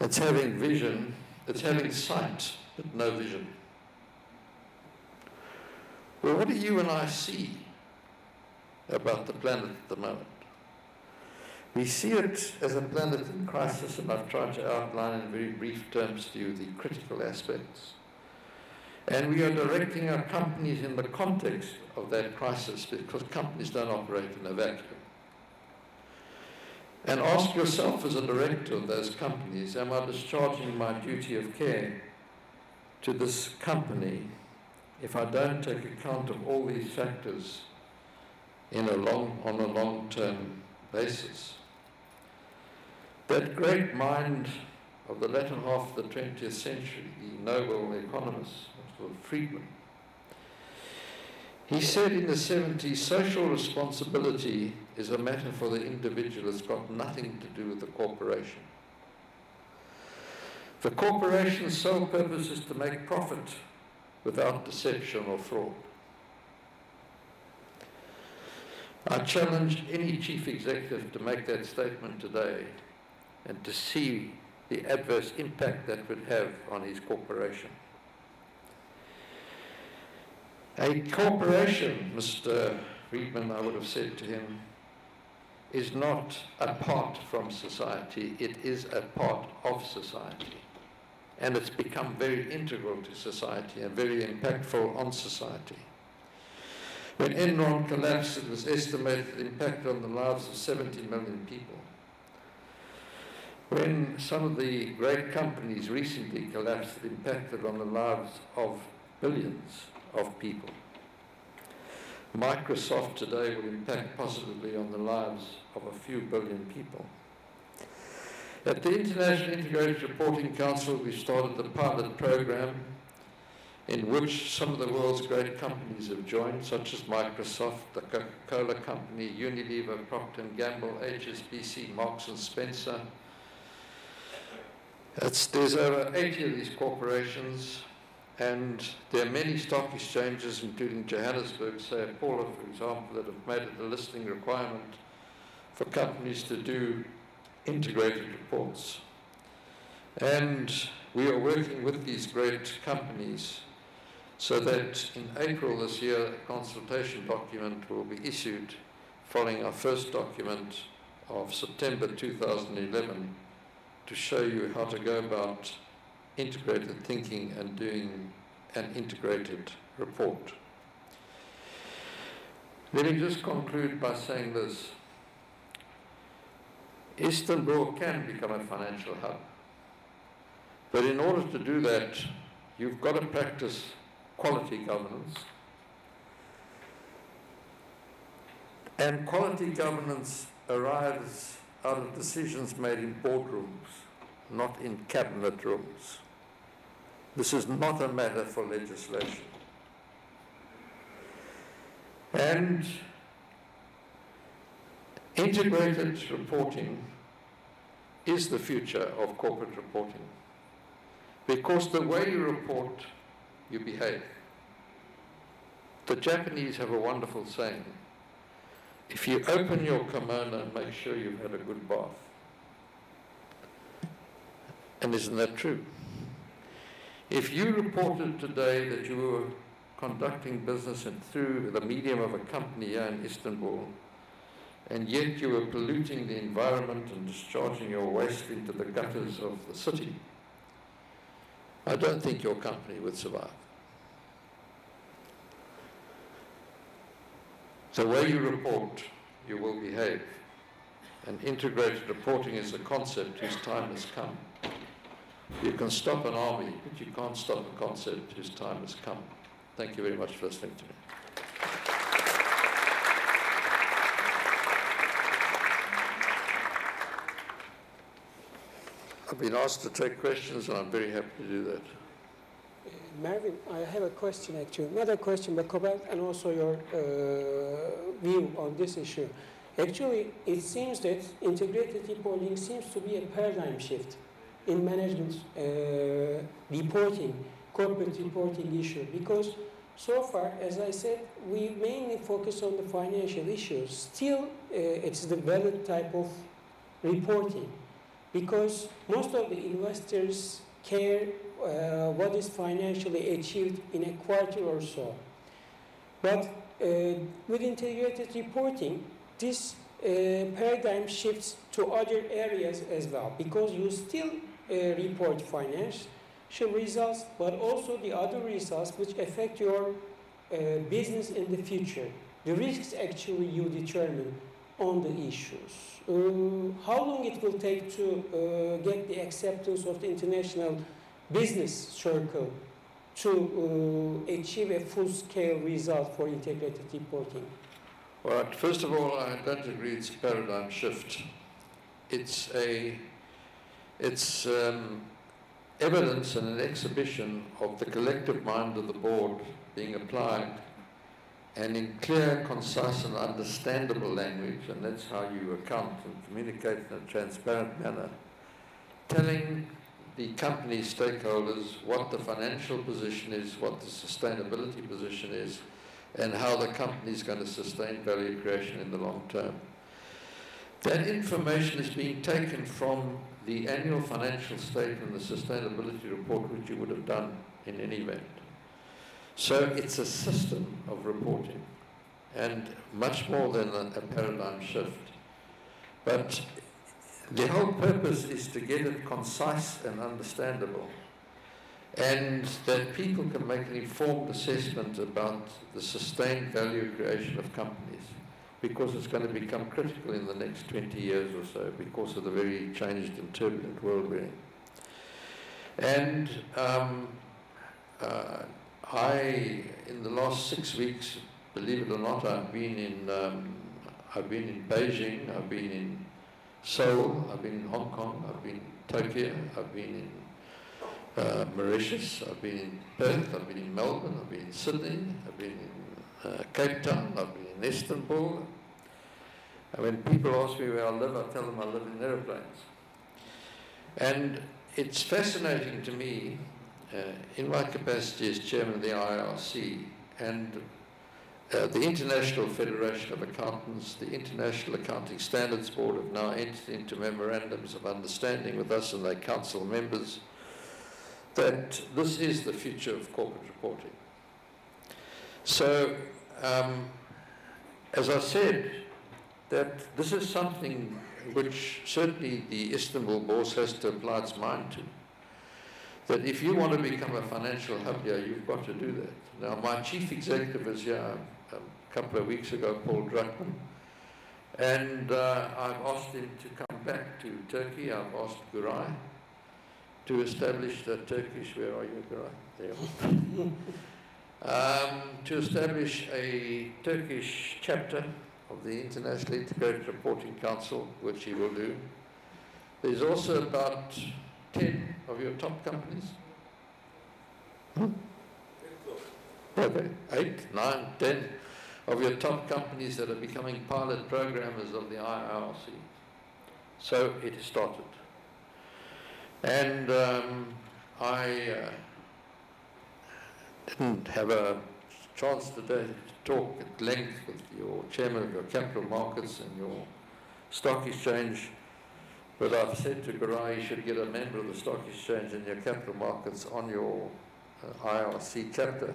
It's having vision, it's having sight, but no vision. Well, what do you and I see about the planet at the moment? We see it as a planet in crisis, and I've tried to outline in very brief terms to you the critical aspects. And we are directing our companies in the context of that crisis, because companies don't operate in a vacuum. And ask yourself as a director of those companies, am I discharging my duty of care to this company if I don't take account of all these factors on a long-term basis? That great mind of the latter half of the 20th century, the Nobel economist, Friedman, he said in the 70s, social responsibility is a matter for the individual. It's got nothing to do with the corporation. The corporation's sole purpose is to make profit without deception or fraud. I challenge any chief executive to make that statement today and to see the adverse impact that would have on his corporation. A corporation, Mr. Friedman, I would have said to him, is not apart from society, it is a part of society. And it's become very integral to society and very impactful on society. When Enron collapsed, it was estimated the impact on the lives of 70 million people. When some of the great companies recently collapsed, it impacted on the lives of billions of people. Microsoft today will impact positively on the lives of a few billion people. At the International Integrated Reporting Council, we started a pilot program in which some of the world's great companies have joined, such as Microsoft, the Coca-Cola Company, Unilever, Procter & Gamble, HSBC, Marks & Spencer. There's over 80 of these corporations, and there are many stock exchanges, including Johannesburg, Sao Paulo, for example, that have made it a listing requirement for companies to do integrated reports. And we are working with these great companies so that in April this year, a consultation document will be issued following our first document of September 2011 to show you how to go about integrated thinking and doing an integrated report. Let me just conclude by saying this. Istanbul can become a financial hub. But in order to do that, you've got to practice quality governance. And quality governance arrives out of decisions made in boardrooms, not in cabinet rooms. This is not a matter for legislation. And integrated reporting is the future of corporate reporting, because the way you report, you behave. The Japanese have a wonderful saying: if you open your kimono, make sure you've had a good bath. And isn't that true? If you reported today that you were conducting business through the medium of a company here in Istanbul, and yet you were polluting the environment and discharging your waste into the gutters of the city, I don't think your company would survive. The way you report, you will behave. And integrated reporting is a concept whose time has come. You can stop an army, but you can't stop a concept whose time has come. Thank you very much for listening to me. I've been asked to take questions, and I'm very happy to do that. Mervyn, I have a question actually. Not a question, but comment and also your view on this issue. Actually, it seems that integrated reporting seems to be a paradigm shift in management reporting, corporate reporting issue, because so far, as I said, we mainly focus on the financial issues. Still, it's the valid type of reporting. because most of the investors care what is financially achieved in a quarter or so. But with integrated reporting, this paradigm shifts to other areas as well, because you still report financial results, but also the other results which affect your business in the future. The risks actually you determine on the issues. How long it will take to get the acceptance of the international business circle to achieve a full-scale result for integrated reporting? All right, first of all, I don't agree it's a paradigm shift. It's evidence and an exhibition of the collective mind of the board being applied, and in clear, concise and understandable language, and that's how you account and communicate in a transparent manner, telling the company stakeholders what the financial position is, what the sustainability position is, and how the company is going to sustain value creation in the long term. That information is being taken from the annual financial statement and the sustainability report, which you would have done in any event. So it's a system of reporting, and much more than a paradigm shift. But the whole purpose is to get it concise and understandable, and that people can make an informed assessment about the sustained value creation of companies, because it's going to become critical in the next 20 years or so because of the very changed and turbulent world we're in. And in the last 6 weeks, believe it or not, I've been in Beijing, I've been in Seoul, I've been in Hong Kong, I've been in Tokyo, I've been in Mauritius, I've been in Perth, I've been in Melbourne, I've been in Sydney, I've been in Cape Town, I've been in Istanbul. And when people ask me where I live, I tell them I live in aeroplanes. And it's fascinating to me, in my capacity as chairman of the IRC and the International Federation of Accountants, the International Accounting Standards Board have now entered into memorandums of understanding with us and their council members that this is the future of corporate reporting. So, as I said, that this is something which certainly the Istanbul board has to apply its mind to. That if you want to become a financial hub here, you've got to do that. Now, my chief executive was here a couple of weeks ago, Paul Druckmann, and I've asked him to come back to Turkey. I've asked Guray to establish the Turkish, where are you, Guray? There. To establish a Turkish chapter of the International Integrated Reporting Council, which he will do. There's also about 10 of your top companies? Okay, 8, 9, 10 of your top companies that are becoming pilot programmers of the IRC. So it has started. And I didn't have a chance today to talk at length with your chairman of your capital markets and your stock exchange, but I've said to Guray you should get a member of the stock exchange and your capital markets on your IRC chapter,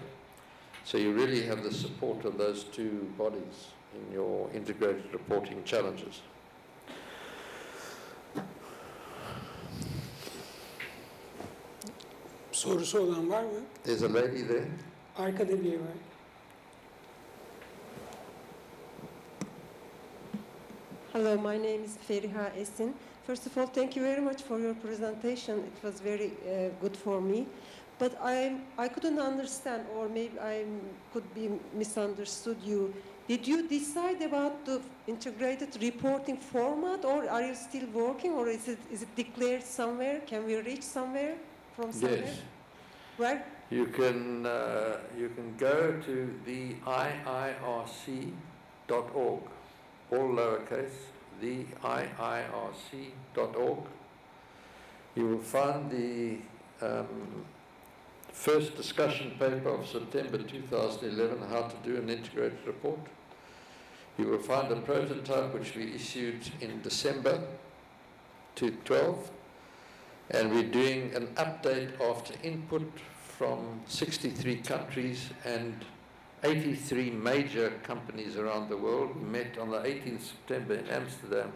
so you really have the support of those two bodies in your integrated reporting challenges. Sorusu olan var mı? There's a lady there. Arkada biri var. Hello, my name is Feriha Esin. First of all, thank you very much for your presentation. It was very good for me. But I couldn't understand, or maybe I could be misunderstood you. Did you decide about the integrated reporting format, or are you still working, or is it declared somewhere? Can we reach somewhere from somewhere? Yes. Where? You can go to the IIRC.org, all lowercase, the IIRC.org. You will find the first discussion paper of September 2011, how to do an integrated report. You will find a prototype which we issued in December to 12. And we're doing an update after input from 63 countries and 83 major companies around the world. We met on the 18th September in Amsterdam,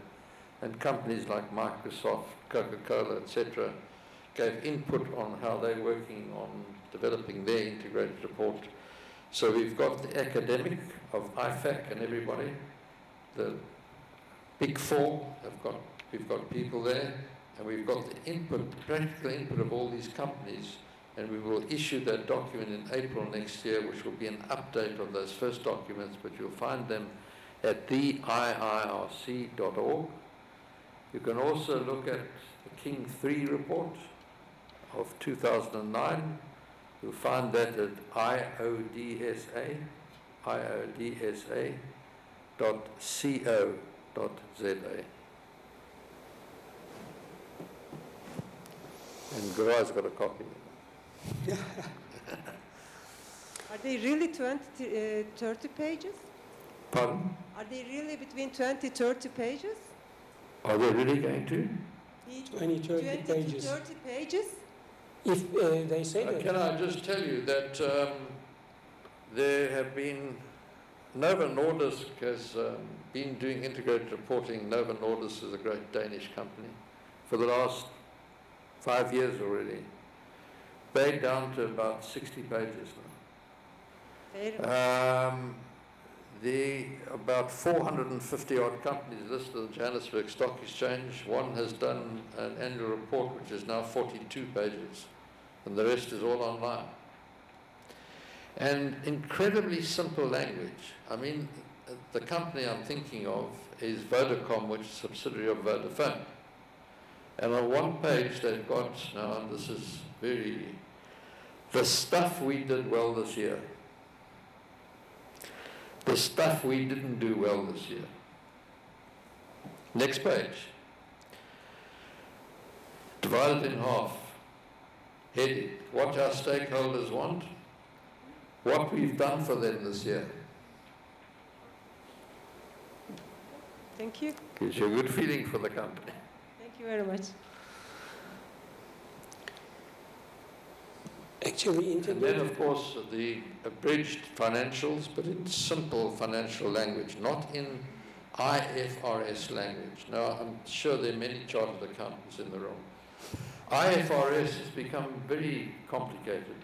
and companies like Microsoft, Coca-Cola, etc., gave input on how they're working on developing their integrated report. So we've got the academic of IFAC and everybody, the Big Four, we've got people there, and we've got the input, the practical input of all these companies, and we will issue that document in April next year, which will be an update of those first documents, but you'll find them at theiirc.org. You can also look at the King 3 report of 2009. You'll find that at iodsa.co.za. And Gurai's got a copy. Are they really 30 pages? Pardon? Are they really between 20-30 pages? Are they really going to? 20-30 pages. 30 pages? If they say that. Can I just tell you that there have been, Novo Nordisk has been doing integrated reporting. Novo Nordisk is a great Danish company for the last 5 years already. They're down to about 60 pages now. About 450 odd companies listed on the Johannesburg Stock Exchange. One has done an annual report which is now 42 pages, and the rest is all online. And incredibly simple language. I mean, the company I'm thinking of is Vodacom, which is a subsidiary of Vodafone. And on one page they've got, now this is the stuff we did well this year. The stuff we didn't do well this year. Next page. Divided in half. Heading, what our stakeholders want, what we've done for them this year. Thank you. Gives you a good feeling for the company. Thank you very much. Actually, and then, of course, the abridged financials, but in simple financial language, not in IFRS language. Now, I'm sure there are many chartered accountants in the room. IFRS has become very complicated,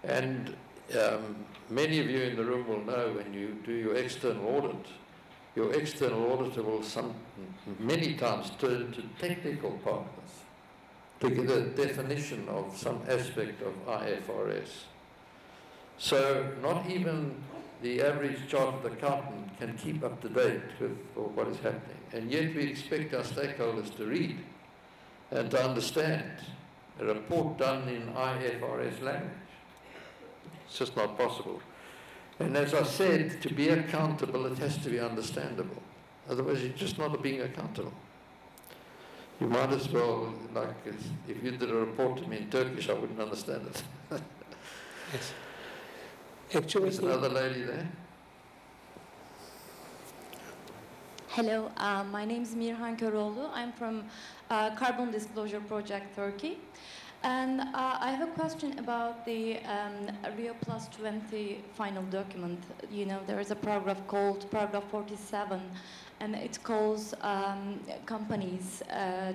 and many of you in the room will know when you do your external audit, your external auditor will many times turn to technical partners to get a definition of some aspect of IFRS. So not even the average chartered accountant can keep up to date with what is happening. And yet we expect our stakeholders to read and to understand a report done in IFRS language. It's just not possible. And as I said, to be accountable, it has to be understandable. Otherwise, you're just not being accountable. You might as well, like, if you did a report to me in Turkish, I wouldn't understand it. Yes. Actually, there's another lady there. Hello, my name is Mirhan Köroğlu. I'm from Carbon Disclosure Project Turkey. And I have a question about the Rio Plus 20 final document. You know, there is a paragraph called paragraph 47, and it calls companies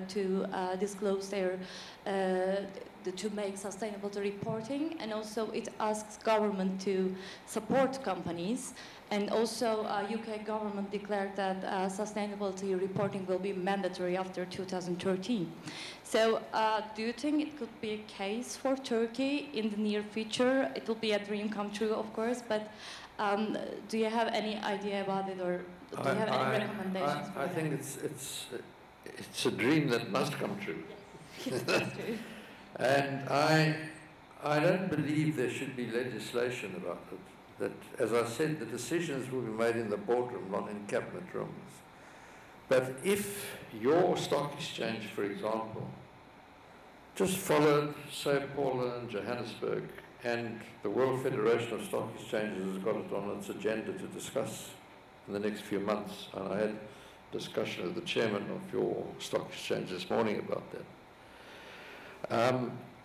to disclose their, to make sustainability reporting, and also it asks government to support companies. And also, UK government declared that sustainability reporting will be mandatory after 2013. So, do you think it could be a case for Turkey in the near future? It will be a dream come true, of course, but do you have any idea about it, or do you have any recommendations? I think it's a dream that must come true. Yes, that's true. And I don't believe there should be legislation about it. That, as I said, the decisions will be made in the boardroom, not in cabinet rooms. But if your stock exchange, for example, just followed Sao Paulo and Johannesburg, and the World Federation of Stock Exchanges has got it on its agenda to discuss in the next few months, and I had discussion with the chairman of your stock exchange this morning about that.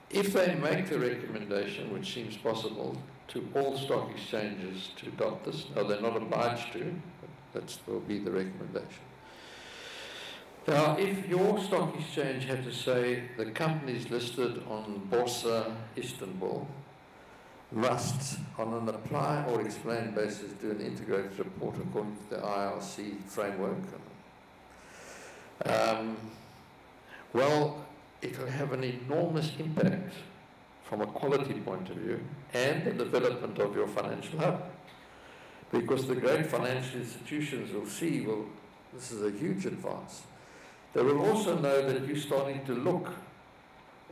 If they make the recommendation, which seems possible, to all stock exchanges to adopt this, no, they're not obliged to, but that will be the recommendation. Now, if your stock exchange had to say the companies listed on Borsa Istanbul must, on an apply or explain basis, do an integrated report according to the IRC framework, well, it will have an enormous impact from a quality point of view and the development of your financial hub. Because the great financial institutions will see, well, this is a huge advance. They will also know that you're starting to look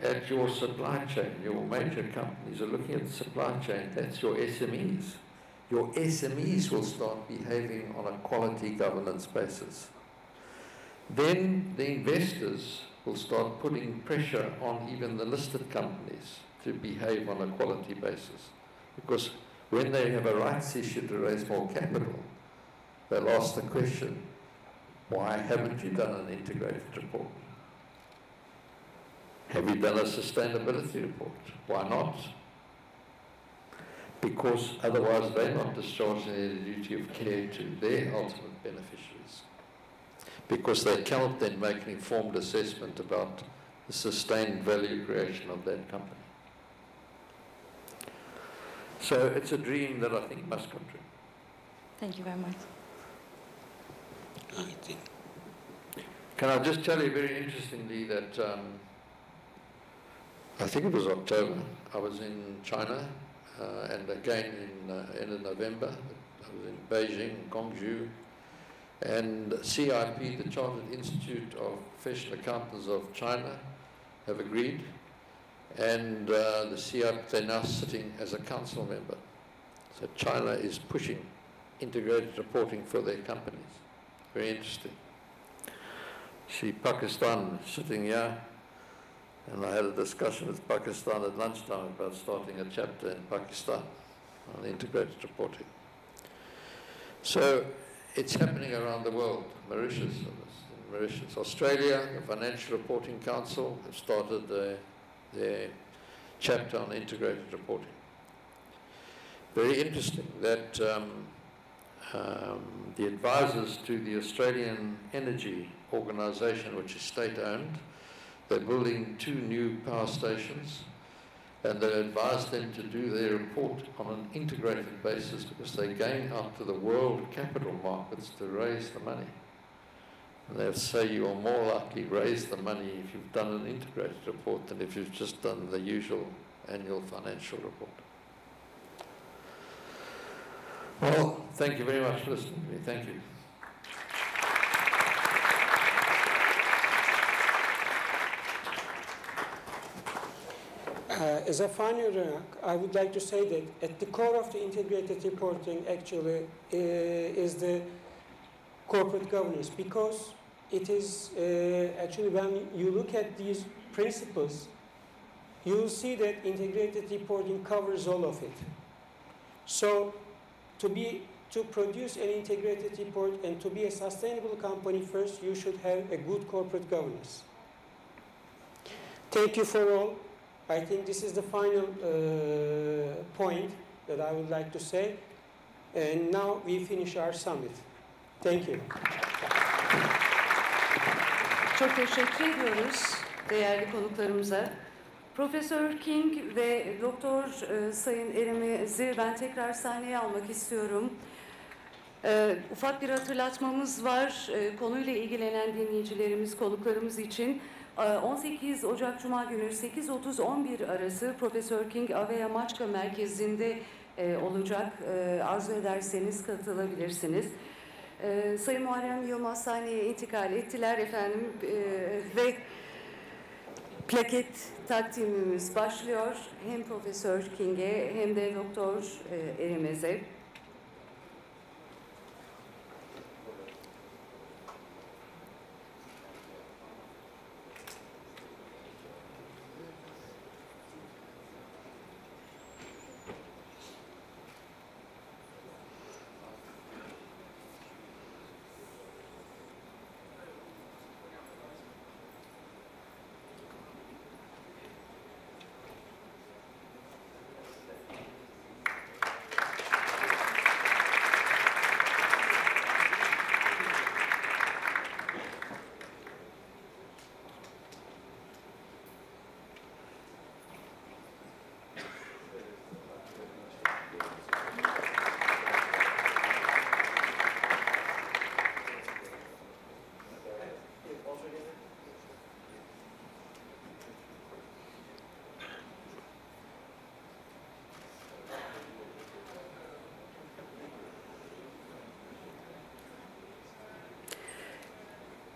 at your supply chain. Your major companies are looking at the supply chain. That's your SMEs. Your SMEs will start behaving on a quality governance basis. Then the investors will start putting pressure on even the listed companies to behave on a quality basis. Because when they have a rights issue to raise more capital, they'll ask the question, why haven't you done an integrated report? Have you done a sustainability report? Why not? Because otherwise they're not discharging their duty of care to their ultimate beneficiaries. Because they cannot then make an informed assessment about the sustained value creation of that company. So it's a dream that I think must come true. Thank you very much. Can I just tell you very interestingly that I think it was October, I was in China and again in November, I was in Beijing, Guangzhou, and CIP, the Chartered Institute of Professional Accountants of China, have agreed, and the CIP, they're now sitting as a council member. So China is pushing integrated reporting for their companies. Very interesting. See Pakistan sitting here, and I had a discussion with Pakistan at lunchtime about starting a chapter in Pakistan on integrated reporting. So it's happening around the world. Mauritius, Australia, the Financial Reporting Council have started their chapter on integrated reporting. Very interesting that the advisors to the Australian Energy Organisation, which is state-owned, they're building 2 new power stations, and they advised them to do their report on an integrated basis because they're going out to the world capital markets to raise the money. And they'll say you are more likely to raise the money if you've done an integrated report than if you've just done the usual annual financial report. Well, thank you very much for listening to me. Thank you. As a final remark, I would like to say that at the core of the integrated reporting actually is the corporate governance, because it is actually when you look at these principles, you will see that integrated reporting covers all of it. So to produce an integrated report and to be a sustainable company, first you should have a good corporate governance. Thank you for all. I think this is the final point that I would like to say. And now we finish our summit. Thank you. Çok teşekkür ediyoruz değerli konuklarımıza. Profesör King ve Doktor Sayın Erim'i ben tekrar sahneye almak istiyorum. Ufak bir hatırlatmamız var konuyla ilgilenen dinleyicilerimiz, konuklarımız için. 18 Ocak Cuma günü 8:30-11 arası Profesör King Aveya Maçka Merkezi'nde olacak. Arzu ederseniz katılabilirsiniz. Sayın Muharrem Yılmaz sahneye intikal ettiler efendim ve plaket takdimimiz başlıyor. Hem Profesör King'e hem de Doktor Erim'e.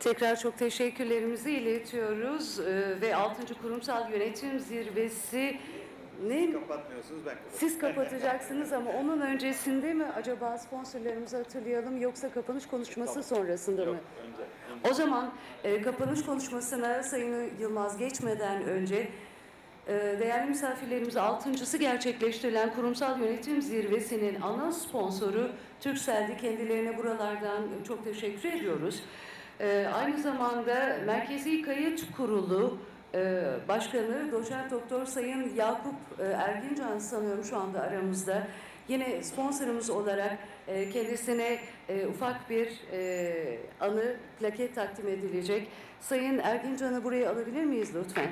Tekrar çok teşekkürlerimizi iletiyoruz ve 6. Kurumsal Yönetim Zirvesi Kapatmıyorsunuz, ben kapatayım. siz kapatacaksınız ama onun öncesinde mi acaba sponsorlarımızı hatırlayalım yoksa kapanış konuşması sonrasında mı? Önce. O zaman kapanış konuşmasına Sayın Yılmaz geçmeden önce değerli misafirlerimiz 6.'sı gerçekleştirilen Kurumsal Yönetim Zirvesi'nin ana sponsoru Turkcell'di. Kendilerine buralardan çok teşekkür ediyoruz. Aynı zamanda Merkezi Kayıt Kurulu Başkanı Doçent Doktor Sayın Yakup Ergincan sanıyorum şu anda aramızda. Yine sponsorumuz olarak kendisine ufak bir anı plaket takdim edilecek. Sayın Ergincan'ı buraya alabilir miyiz lütfen?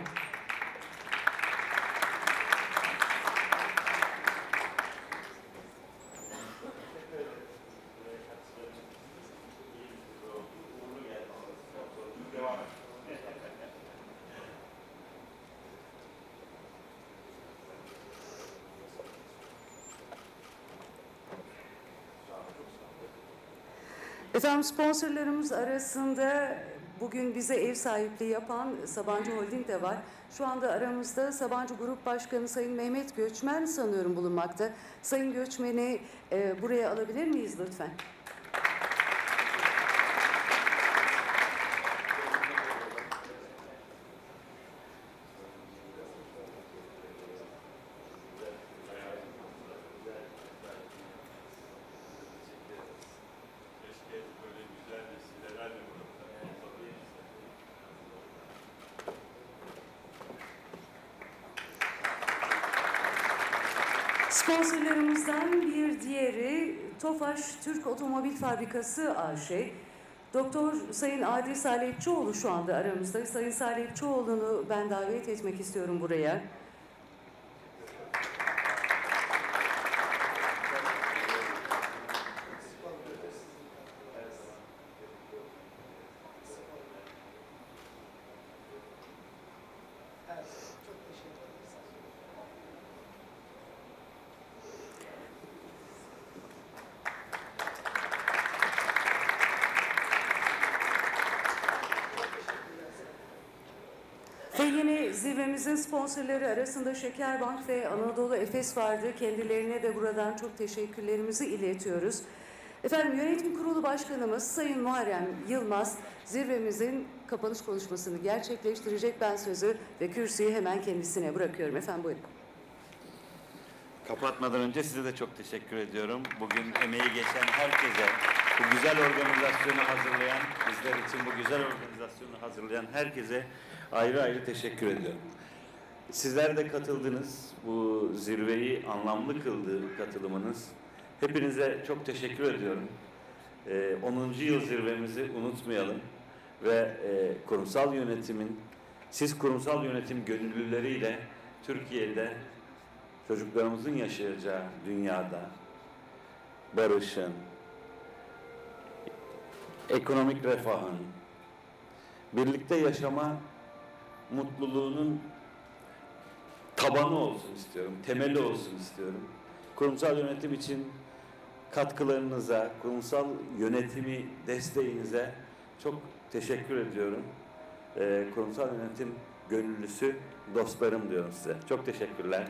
Efendim sponsorlarımız arasında bugün bize ev sahipliği yapan Sabancı Holding de var. Şu anda aramızda Sabancı Grup Başkanı Sayın Mehmet Göçmen sanıyorum bulunmakta. Sayın Göçmen'i buraya alabilir miyiz lütfen? Sponsorlarımızdan bir diğeri Tofaş Türk Otomobil Fabrikası AŞ. Doktor Sayın Adil Salepçioğlu şu anda aramızda. Sayın Salepçioğlu'nu ben davet etmek istiyorum buraya. Ve yine zirvemizin sponsorları arasında Şekerbank ve Anadolu Efes vardı. Kendilerine de buradan çok teşekkürlerimizi iletiyoruz. Efendim Yönetim Kurulu Başkanımız Sayın Muharrem Yılmaz zirvemizin kapanış konuşmasını gerçekleştirecek. Ben sözü ve kürsüyü hemen kendisine bırakıyorum. Efendim buyurun. Kapatmadan önce size de çok teşekkür ediyorum. Bugün emeği geçen herkese, bu güzel organizasyonu hazırlayan, bizler için bu güzel organizasyonu hazırlayan herkese ayrı ayrı teşekkür ediyorum. Sizler de katıldınız. Bu zirveyi anlamlı kıldı katılımınız. Hepinize çok teşekkür ediyorum. 10. yıl zirvemizi unutmayalım ve kurumsal yönetimin, siz kurumsal yönetim gönüllüleriyle Türkiye'de çocuklarımızın yaşayacağı dünyada barışın, ekonomik refahın, birlikte yaşama mutluluğunun tabanı olsun istiyorum, temeli olsun istiyorum. Kurumsal yönetim için katkılarınıza, kurumsal yönetimi desteğinize çok teşekkür ediyorum. Kurumsal yönetim gönüllüsü dostlarım diyorum size. Çok teşekkürler.